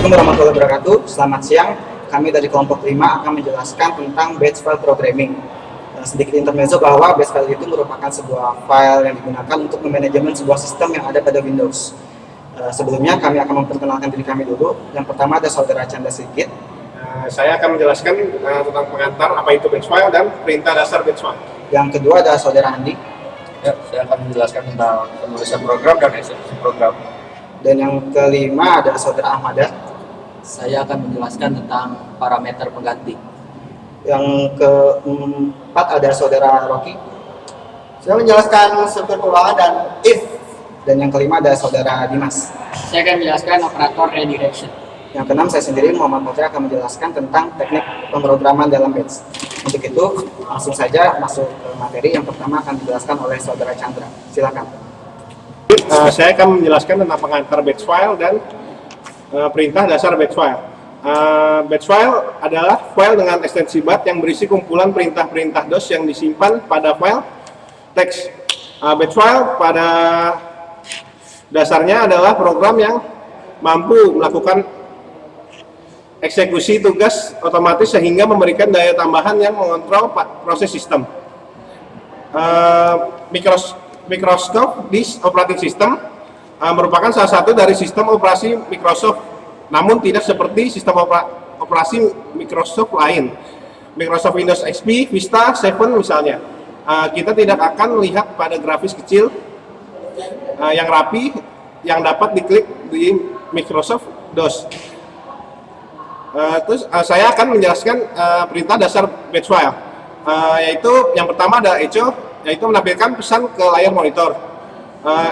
Assalamualaikum warahmatullahi wabarakatuh. Selamat siang. Kami dari kelompok 5 akan menjelaskan tentang batch file programming. Sedikit intermezzo bahwa batch file itu merupakan sebuah file yang digunakan untuk memanajemen sebuah sistem yang ada pada Windows. Sebelumnya kami akan memperkenalkan diri kami dulu. Yang pertama ada saudara Chandra Sigit. Saya akan menjelaskan tentang pengantar apa itu batch file dan perintah dasar batch file. Yang kedua ada saudara Andi. Ya, saya akan menjelaskan tentang penulisan program dan eksekusi program. Dan yang kelima ada saudara Ahmada. Saya akan menjelaskan tentang parameter pengganti. Yang keempat ada saudara Rocky. Saya menjelaskan struktur keuangan dan if. Dan yang kelima ada saudara Dimas. Saya akan menjelaskan operator redirection. Yang keenam saya sendiri Muhammad Putri akan menjelaskan tentang teknik pemrograman dalam batch. Untuk itu langsung saja masuk ke materi. Yang pertama akan dijelaskan oleh saudara Chandra. Silakan. Saya akan menjelaskan tentang pengantar batch file dan perintah dasar batch file. Batch file adalah file dengan ekstensi bat yang berisi kumpulan perintah-perintah DOS yang disimpan pada file teks. Batch file pada dasarnya adalah program yang mampu melakukan eksekusi tugas otomatis sehingga memberikan daya tambahan yang mengontrol proses sistem. Microsoft Disk Operating System merupakan salah satu dari sistem operasi Microsoft, namun tidak seperti sistem operasi Microsoft lain. Microsoft Windows XP, Vista, 7 misalnya. Kita tidak akan melihat pada grafis kecil yang rapi yang dapat diklik di Microsoft DOS. Terus saya akan menjelaskan perintah dasar batch file, yaitu yang pertama ada echo, yaitu menampilkan pesan ke layar monitor.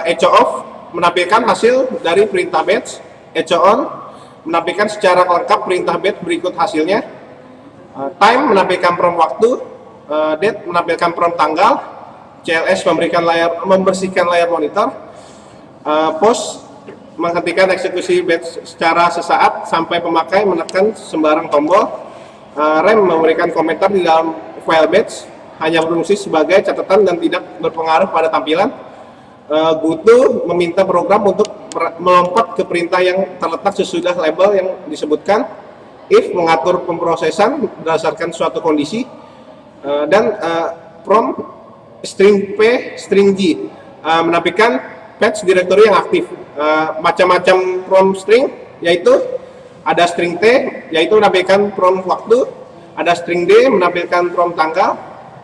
Echo off menampilkan hasil dari perintah batch. Echo on menampilkan secara lengkap perintah batch berikut hasilnya. Time menampilkan prompt waktu. Date menampilkan prompt tanggal. CLS membersihkan layar monitor. Pause menghentikan eksekusi batch secara sesaat sampai pemakai menekan sembarang tombol. RAM memberikan komentar di dalam file batch, hanya berfungsi sebagai catatan dan tidak berpengaruh pada tampilan. Goto meminta program untuk melompat ke perintah yang terletak sesudah label yang disebutkan. If mengatur pemrosesan berdasarkan suatu kondisi. Dan prompt string P, string G menampilkan patch directory yang aktif. Macam-macam prompt string, yaitu ada string T, yaitu menampilkan prompt waktu. Ada string D menampilkan prompt tanggal.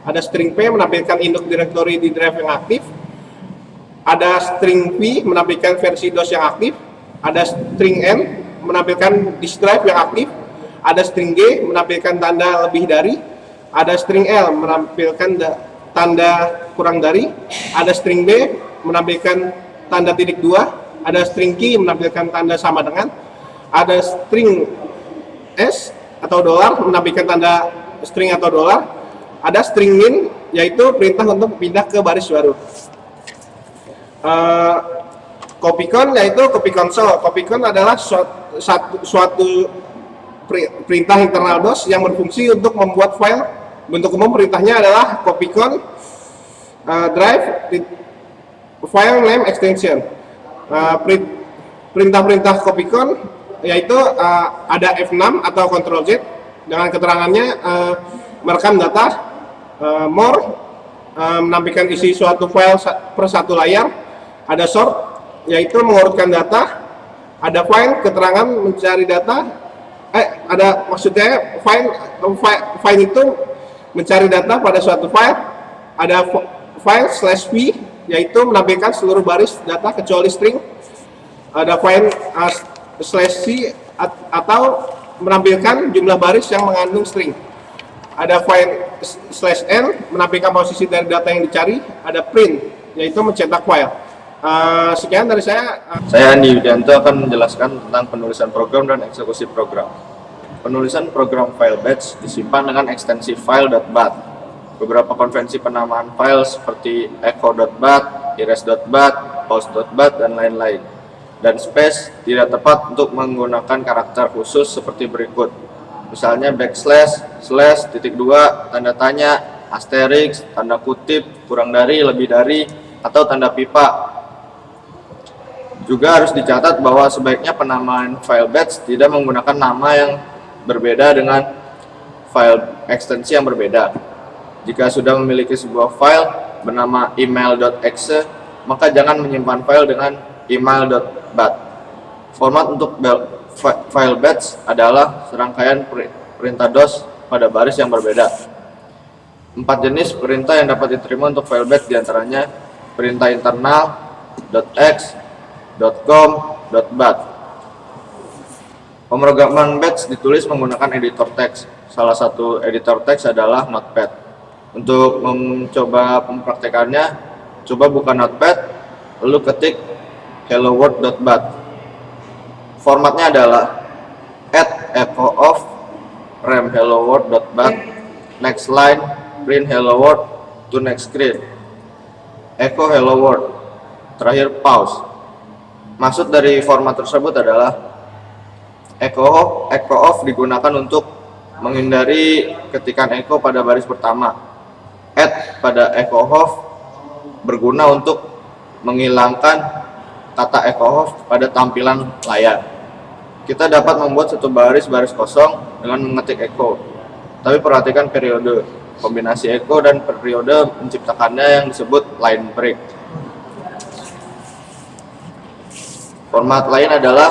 Ada string P menampilkan induk directory di drive yang aktif. Ada string P menampilkan versi DOS yang aktif. Ada string N menampilkan disk drive yang aktif. Ada string G menampilkan tanda lebih dari. Ada string L menampilkan tanda kurang dari. Ada string B menampilkan tanda titik 2. Ada string key menampilkan tanda sama dengan. Ada string S atau $, menampilkan tanda string atau $. Ada string min, yaitu perintah untuk pindah ke baris baru. Copycon, yaitu copy console. Copycon adalah suatu perintah internal DOS yang berfungsi untuk membuat file. Bentuk umum perintahnya adalah copycon drive file name extension. Perintah-perintah copycon yaitu ada F6 atau Ctrl Z dengan keterangannya merekam data. More menampilkan isi suatu file per satu layar. Ada sort, yaitu mengurutkan data. Ada find, keterangan mencari data. Maksudnya find itu mencari data pada suatu file. Ada file/v, yaitu menampilkan seluruh baris data kecuali string. Ada find/c atau menampilkan jumlah baris yang mengandung string. Ada find/n menampilkan posisi dari data yang dicari. Ada print, yaitu mencetak file. Sekian dari saya. Saya Andi Widianto akan menjelaskan tentang penulisan program dan eksekusi program. Penulisan program file batch disimpan dengan ekstensi file.bat. Beberapa konvensi penamaan file seperti echo.bat, ires.bat, pause.bat, dan lain-lain. Dan space tidak tepat untuk menggunakan karakter khusus seperti berikut. Misalnya backslash, slash, titik 2, tanda tanya, asterisk, tanda kutip, kurang dari, lebih dari, atau tanda pipa. Juga harus dicatat bahwa sebaiknya penamaan file batch tidak menggunakan nama yang berbeda dengan file ekstensi yang berbeda. Jika sudah memiliki sebuah file bernama email.exe, maka jangan menyimpan file dengan email.bat. Format untuk file batch adalah serangkaian perintah DOS pada baris yang berbeda. 4 jenis perintah yang dapat diterima untuk file batch diantaranya perintah internal, .x, .com, .bat. Pemrograman batch ditulis menggunakan editor teks. Salah satu editor teks adalah Notepad. Untuk mencoba mempraktekannya, coba buka Notepad, lalu ketik helloworld.bat. Formatnya adalah @echo of rem helloworld.bat, next line print hello world to next screen, echo hello world, terakhir pause. Maksud dari format tersebut adalah echo off digunakan untuk menghindari ketikan echo pada baris pertama. Add pada echo off berguna untuk menghilangkan kata echo off pada tampilan layar. Kita dapat membuat satu baris kosong dengan mengetik echo. Tapi perhatikan periode. Kombinasi echo dan periode menciptakannya yang disebut line break. Format lain adalah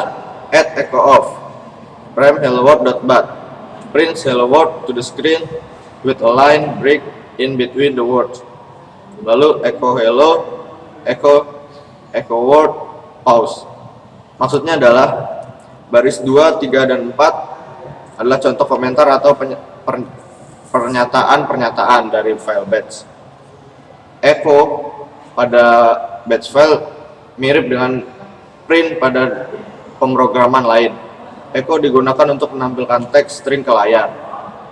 add echo off rem helloworld.bat, prints hello world to the screen with a line break in between the words. Lalu echo hello, echo word, pause. Maksudnya adalah baris 2, 3, dan 4 adalah contoh komentar atau pernyataan-pernyataan dari file batch. Echo pada batch file mirip dengan print pada pemrograman lain. Echo digunakan untuk menampilkan teks string ke layar.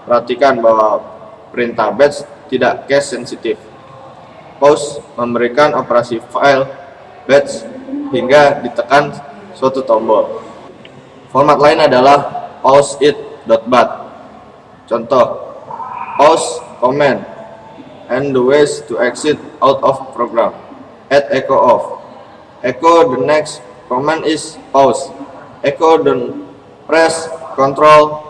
Perhatikan bahwa perintah batch tidak case sensitif. Pause memberikan operasi file batch hingga ditekan suatu tombol. Format lain adalah pause it.bat. Contoh, pause command and the ways to exit out of program. Add echo off. Echo the next command is pause. Echo the press control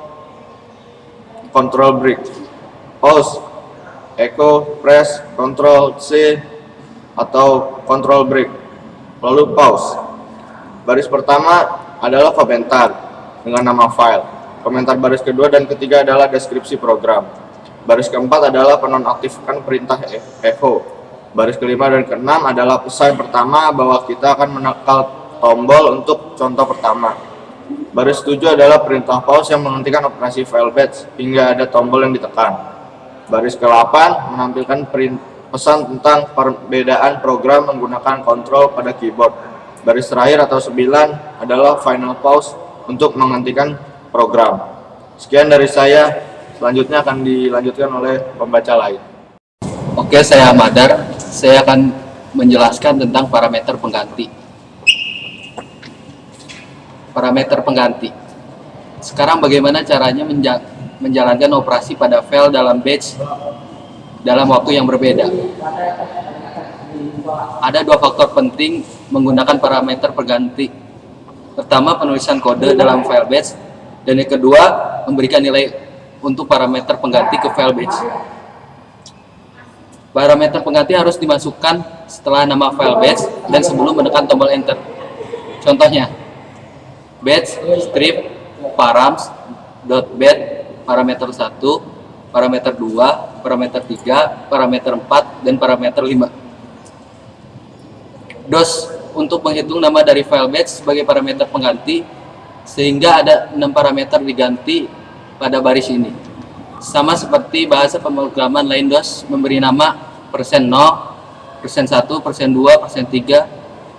break. Pause. Echo press control C atau control break. Lalu pause. Baris pertama adalah komentar dengan nama file. Komentar baris kedua dan ketiga adalah deskripsi program. Baris keempat adalah penonaktifkan perintah echo. Baris kelima dan keenam adalah pesan pertama bahwa kita akan menekan tombol untuk contoh pertama. Baris 7 adalah perintah pause yang menghentikan operasi file batch hingga ada tombol yang ditekan. Baris ke-8 menampilkan pesan tentang perbedaan program menggunakan kontrol pada keyboard. Baris terakhir atau 9 adalah final pause untuk menghentikan program. Sekian dari saya, selanjutnya akan dilanjutkan oleh pembaca lain. Oke, saya Madar. Saya akan menjelaskan tentang parameter pengganti. Parameter pengganti. Sekarang bagaimana caranya menjalankan operasi pada file dalam batch dalam waktu yang berbeda. Ada dua faktor penting menggunakan parameter pengganti. Pertama, penulisan kode dalam file batch, dan yang kedua, memberikan nilai untuk parameter pengganti ke file batch. Parameter pengganti harus dimasukkan setelah nama file batch dan sebelum menekan tombol enter. Contohnya, batch strip params.bat parameter 1, parameter 2, parameter 3, parameter 4, dan parameter 5. DOS untuk menghitung nama dari file batch sebagai parameter pengganti, sehingga ada 6 parameter diganti pada baris ini. Sama seperti bahasa pemrograman lain, DOS memberi nama %0, %1, %2, %3,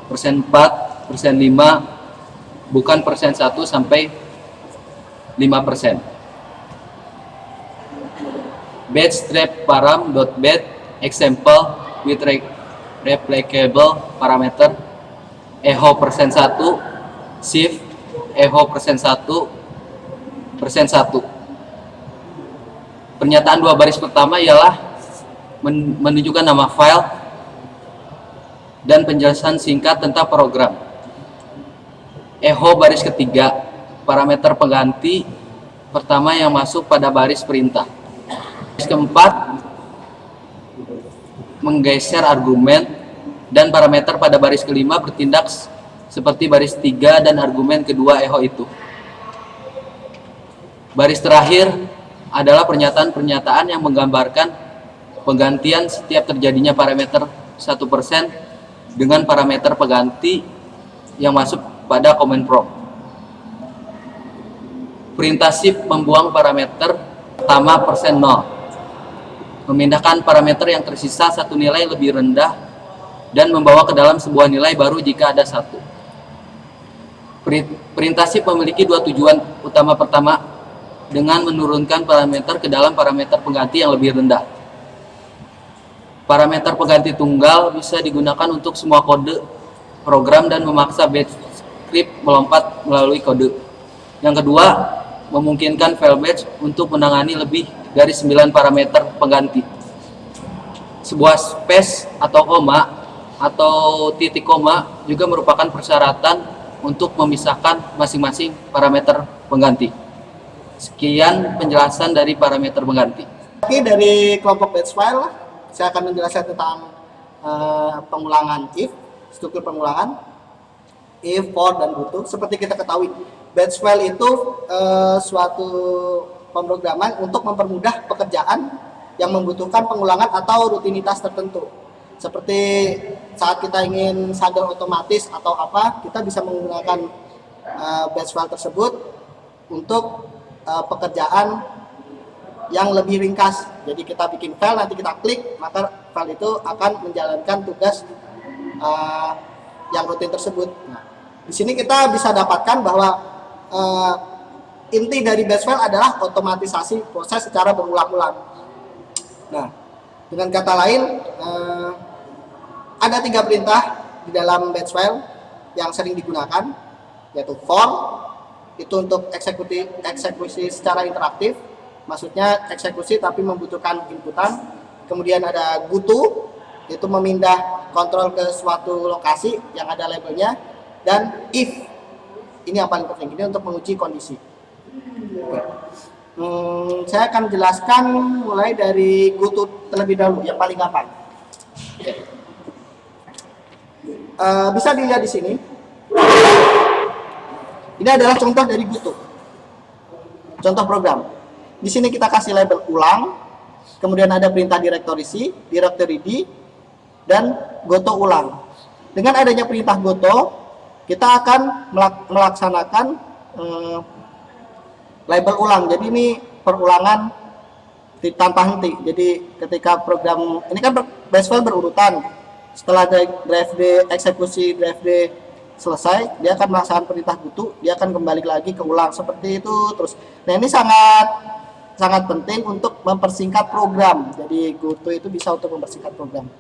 %4, %5, bukan %1 sampai 5%. Batch strip param.bat example with replicable parameter echo %1 shift echo %1 %1. Pernyataan dua baris pertama ialah menunjukkan nama file dan penjelasan singkat tentang program. echo baris ketiga, parameter pengganti pertama yang masuk pada baris perintah. Baris keempat, menggeser argumen dan parameter pada baris kelima bertindak seperti baris 3 dan argumen kedua echo itu. Baris terakhir adalah pernyataan-pernyataan yang menggambarkan penggantian setiap terjadinya parameter 1% dengan parameter pengganti yang masuk pada command prompt. Perintah shift membuang parameter pertama %0, memindahkan parameter yang tersisa satu nilai lebih rendah dan membawa ke dalam sebuah nilai baru jika ada satu. Perintah shift memiliki dua tujuan utama. Pertama, dengan menurunkan parameter ke dalam parameter pengganti yang lebih rendah. Parameter pengganti tunggal bisa digunakan untuk semua kode program dan memaksa batch script melompat melalui kode. Yang kedua, memungkinkan file batch untuk menangani lebih dari 9 parameter pengganti. Sebuah space atau koma atau titik koma juga merupakan persyaratan untuk memisahkan masing-masing parameter pengganti. Sekian penjelasan dari parameter pengganti. Oke, dari kelompok batch file, saya akan menjelaskan tentang pengulangan if, struktur pengulangan, if, for, dan butuh. Seperti kita ketahui, batch file itu suatu pemrograman untuk mempermudah pekerjaan yang membutuhkan pengulangan atau rutinitas tertentu. Seperti saat kita ingin sadar otomatis atau apa, kita bisa menggunakan batch file tersebut untuk pekerjaan yang lebih ringkas. Jadi kita bikin file, nanti kita klik, maka file itu akan menjalankan tugas yang rutin tersebut. Nah, di sini kita bisa dapatkan bahwa inti dari batch file adalah otomatisasi proses secara berulang-ulang. Nah, dengan kata lain, ada 3 perintah di dalam batch file yang sering digunakan, yaitu for, itu untuk eksekusi secara interaktif, maksudnya eksekusi tapi membutuhkan inputan. Kemudian ada goto, itu memindah kontrol ke suatu lokasi yang ada labelnya. Dan if, ini yang paling penting, ini untuk menguji kondisi. Saya akan jelaskan mulai dari goto terlebih dahulu, yang paling gampang. Bisa dilihat di sini. Ini adalah contoh dari goto, contoh program. Di sini kita kasih label ulang, kemudian ada perintah directory C, directory D, dan goto ulang. Dengan adanya perintah goto, kita akan melaksanakan label ulang. Jadi ini perulangan tanpa henti. Jadi ketika program ini kan batch file berurutan, setelah drive D eksekusi drive D selesai, dia akan melaksanakan perintah goto, dia akan kembali lagi ke ulang seperti itu terus. Nah, ini sangat penting untuk mempersingkat program. Jadi goto itu bisa untuk mempersingkat program.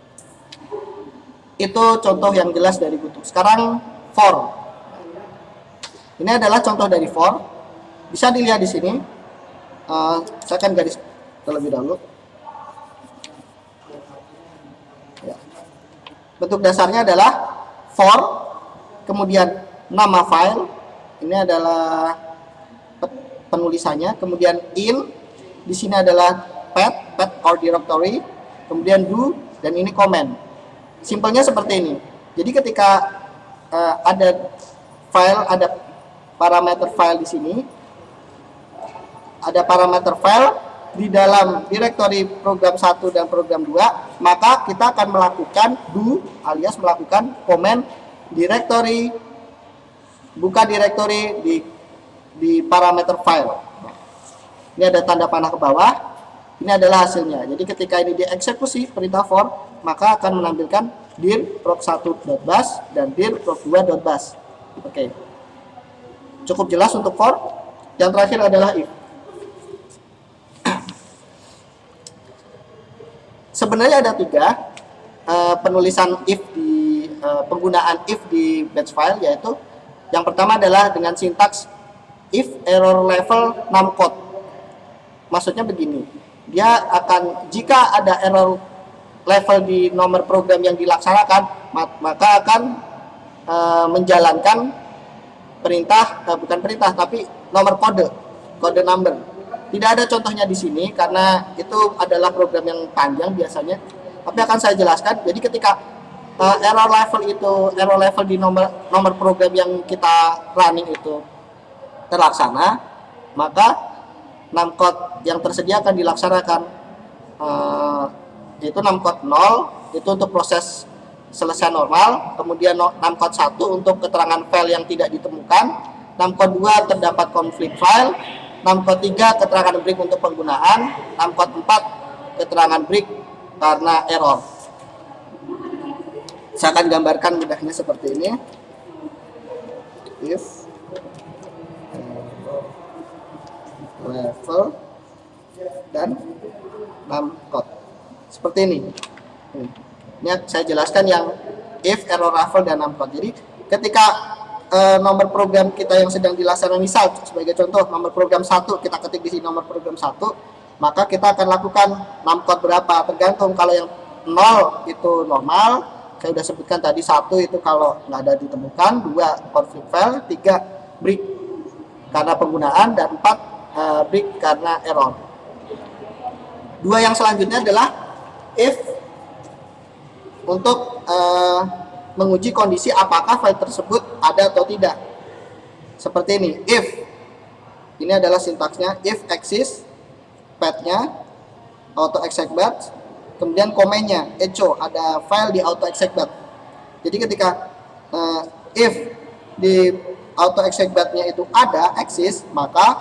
Itu contoh yang jelas dari goto. Sekarang for. Ini adalah contoh dari for. Bisa dilihat di sini. Saya akan garis terlebih dahulu. Ya. Bentuk dasarnya adalah for, kemudian nama file, ini adalah penulisannya, kemudian in, di sini adalah path or directory, kemudian do, dan ini comment. Simpelnya seperti ini. Jadi ketika ada file, ada parameter file di sini, ada parameter file di dalam directory program 1 dan program 2, maka kita akan melakukan do alias melakukan comment directory, buka directory di parameter file. Ini ada tanda panah ke bawah. Ini adalah hasilnya. Jadi ketika ini dieksekusi perintah for, maka akan menampilkan dir proc1.bas dan dir proc2.bas. Oke. Cukup jelas untuk for. Yang terakhir adalah if. Sebenarnya ada 3 penulisan if di penggunaan if di batch file, yaitu yang pertama adalah dengan sintaks if error level numcode. Maksudnya begini, dia akan, jika ada error level di nomor program yang dilaksanakan, maka akan menjalankan perintah, bukan perintah tapi nomor kode number. Tidak ada contohnya di sini karena itu adalah program yang panjang biasanya. Tapi akan saya jelaskan. Jadi ketika error level di nomor program yang kita running itu terlaksana, maka 6 code yang tersedia akan dilaksanakan. Itu 6 code 0 itu untuk proses selesai normal, kemudian 6 code 1 untuk keterangan file yang tidak ditemukan, 6 code 2 terdapat konflik file, 6 code 3 keterangan break untuk penggunaan, 6 code 4 keterangan break karena error. Saya akan gambarkan mudahnya seperti ini. If level dan 6 code seperti ini. Ini saya jelaskan yang if, error, level, dan 6 code. Jadi ketika nomor program kita yang sedang dilaksanakan, misal sebagai contoh nomor program 1 kita ketik di sini nomor program 1, maka kita akan lakukan 6 code berapa, tergantung. Kalau yang 0 itu normal, saya sudah sebutkan tadi, 1 itu kalau nggak ada ditemukan, 2 conflict file, 3 break karena penggunaan, dan 4 break karena error. 2 yang selanjutnya adalah if, untuk menguji kondisi apakah file tersebut ada atau tidak. Seperti ini, if, ini adalah sintaksnya, if exists, path-nya, auto exec batch, kemudian komennya, echo, ada file di auto exec batch. Jadi ketika if di auto exec batch-nya itu ada, exist, maka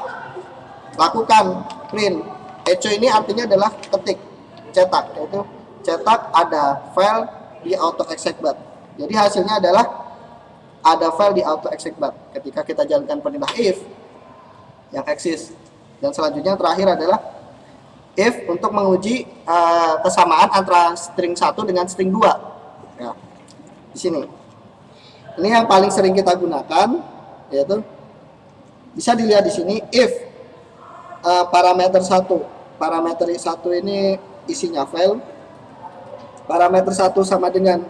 lakukan print. Echo ini artinya adalah ketik, cetak, yaitu cetak ada file di auto exec batch. Jadi hasilnya adalah ada file di auto exec batch ketika kita jalankan perintah if yang exist. Dan selanjutnya yang terakhir adalah if untuk menguji kesamaan antara string 1 dengan string 2. Ya, di sini. Ini yang paling sering kita gunakan, yaitu bisa dilihat di sini if parameter 1. Parameter 1 ini isinya file. Parameter 1 sama dengan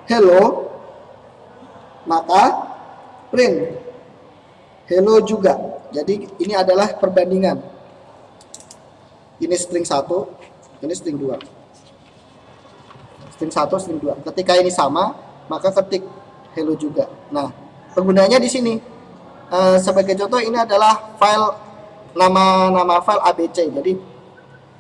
hello, maka print hello juga. Jadi ini adalah perbandingan. Ini string 1, ini string 2. String 1, string 2. Ketika ini sama, maka ketik hello juga. Nah, penggunanya di sini. Sebagai contoh, ini adalah file, nama file ABC. Jadi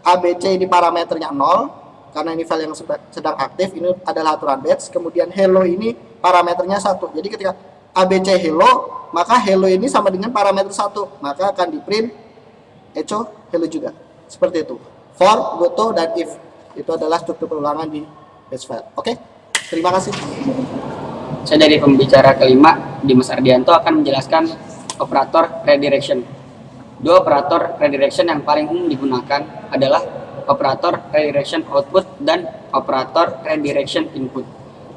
ABC ini parameternya 0 karena ini file yang sedang aktif. Ini adalah aturan batch. Kemudian hello ini parameternya 1. Jadi ketika ABC hello, maka hello ini sama dengan parameter 1, maka akan di print echo hello juga. Seperti itu. For, goto, dan if. Itu adalah struktur perulangan di batch file. Oke, terima kasih. Saya dari pembicara kelima, Dimas Ardianto, akan menjelaskan operator redirection. 2 operator redirection yang paling umum digunakan adalah operator redirection output dan operator redirection input.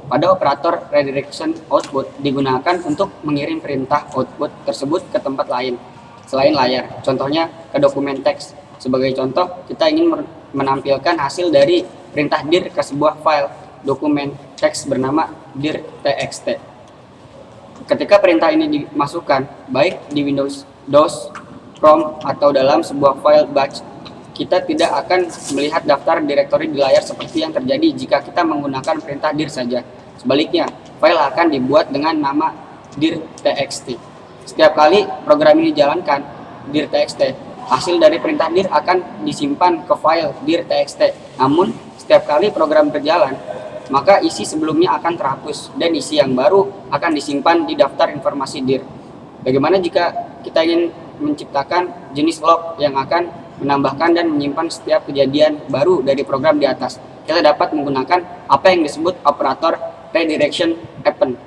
Pada operator redirection output digunakan untuk mengirim perintah output tersebut ke tempat lain selain layar. Contohnya ke dokumen teks. Sebagai contoh, kita ingin menampilkan hasil dari perintah dir ke sebuah file dokumen teks bernama dir.txt. Ketika perintah ini dimasukkan, baik di Windows DOS, Chrome, atau dalam sebuah file batch, kita tidak akan melihat daftar direktori di layar seperti yang terjadi jika kita menggunakan perintah dir saja. Sebaliknya, file akan dibuat dengan nama dir.txt. Setiap kali program ini dijalankan, dir.txt, hasil dari perintah dir akan disimpan ke file dir.txt. Namun, setiap kali program berjalan, maka isi sebelumnya akan terhapus dan isi yang baru akan disimpan di daftar informasi dir. Bagaimana jika kita ingin menciptakan jenis log yang akan menambahkan dan menyimpan setiap kejadian baru dari program di atas? Kita dapat menggunakan apa yang disebut operator redirection happen.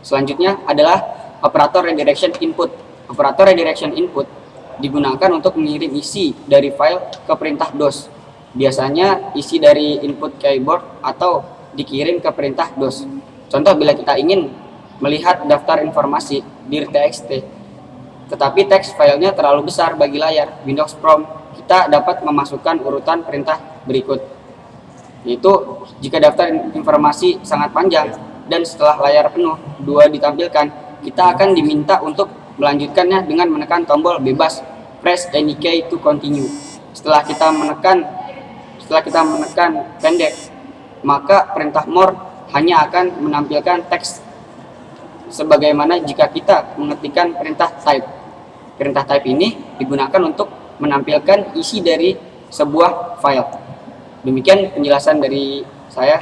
Selanjutnya adalah operator redirection input. Operator redirection input digunakan untuk mengirim isi dari file ke perintah DOS. Biasanya isi dari input keyboard atau dikirim ke perintah DOS. Contoh, bila kita ingin melihat daftar informasi dir.txt tetapi teks filenya terlalu besar bagi layar Windows Prompt, kita dapat memasukkan urutan perintah berikut, yaitu jika daftar informasi sangat panjang dan setelah layar penuh 2 ditampilkan, kita akan diminta untuk melanjutkannya dengan menekan tombol bebas press any key to continue. Setelah kita menekan pendek, maka perintah more hanya akan menampilkan teks sebagaimana jika kita mengetikkan perintah type. Perintah type ini digunakan untuk menampilkan isi dari sebuah file. Demikian penjelasan dari saya.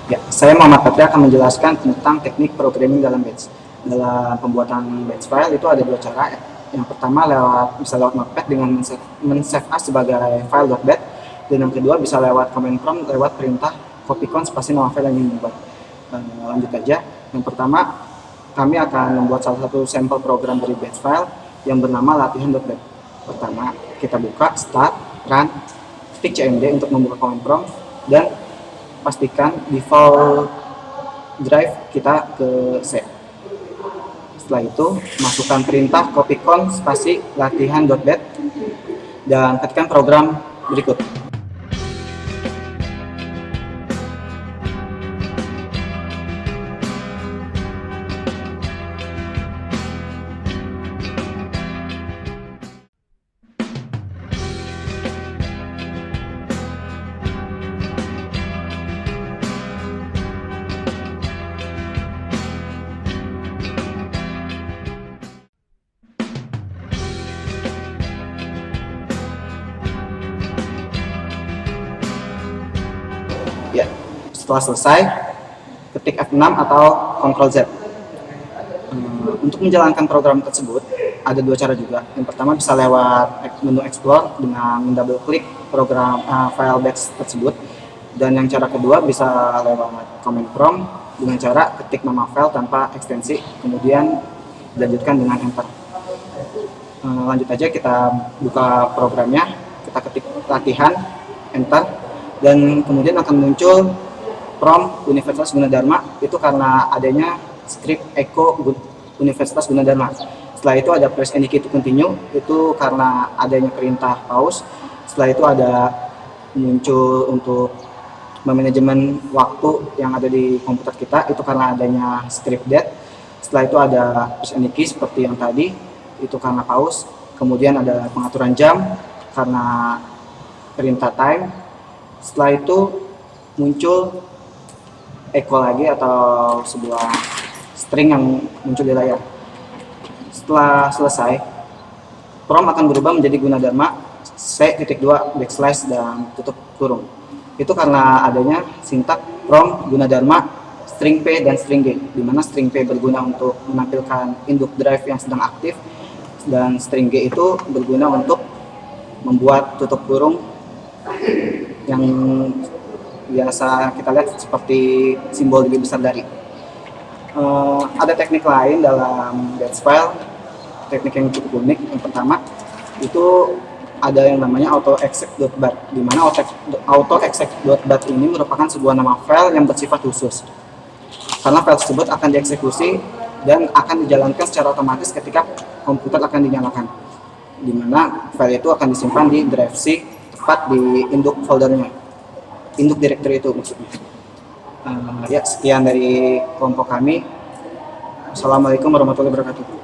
Ya, saya Muhammad Patria akan menjelaskan tentang teknik programming dalam batch. Dalam pembuatan batch file itu ada dua cara. Yang pertama bisa lewat Notepad dengan men-save as sebagai file.bat, dan yang kedua bisa lewat command prompt lewat perintah copycon spasi nama file yang ingin dibuat. Lanjut aja. Yang pertama, kami akan membuat salah satu sampel program dari batch file yang bernama latihan.bat. Pertama, kita buka start, run, ketik cmd untuk membuka command prompt, dan pastikan default drive kita ke C. Setelah itu, masukkan perintah copycon spasi latihan.bat dan ketikkan program berikut. Ya, setelah selesai, ketik F6 atau Ctrl Z. Untuk menjalankan program tersebut, ada dua cara juga. Yang pertama bisa lewat menu Explore dengan double klik program file batch tersebut. Dan yang cara kedua bisa lewat command prompt dengan cara ketik nama file tanpa ekstensi, kemudian dilanjutkan dengan enter. Lanjut aja, kita buka programnya, kita ketik latihan, enter. Dan kemudian akan muncul prompt Universitas Gunadarma, itu karena adanya script echo Universitas Gunadarma. Setelah itu ada press any key to continue, itu karena adanya perintah pause. Setelah itu ada muncul untuk memanajemen waktu yang ada di komputer kita, itu karena adanya script dead. Setelah itu ada press any key seperti yang tadi, itu karena pause. Kemudian ada pengaturan jam karena perintah time. Setelah itu muncul echo lagi atau sebuah string yang muncul di layar. Setelah selesai, prompt akan berubah menjadi Gunadarma C.2 backslash dan tutup kurung. Itu karena adanya sintak prompt Gunadarma string P dan string G, di mana string P berguna untuk menampilkan induk drive yang sedang aktif, dan string G itu berguna untuk membuat tutup kurung yang biasa kita lihat seperti simbol lebih besar dari. Ada teknik lain dalam batch file, teknik yang cukup unik. Yang pertama itu ada yang namanya auto-exec.bat, di mana auto-exec.bat ini merupakan sebuah nama file yang bersifat khusus, karena file tersebut akan dieksekusi dan akan dijalankan secara otomatis ketika komputer akan dinyalakan, di mana file itu akan disimpan di drive C, tepat di induk foldernya, induk directory itu maksudnya. Ya, sekian dari kelompok kami. Assalamualaikum warahmatullahi wabarakatuh.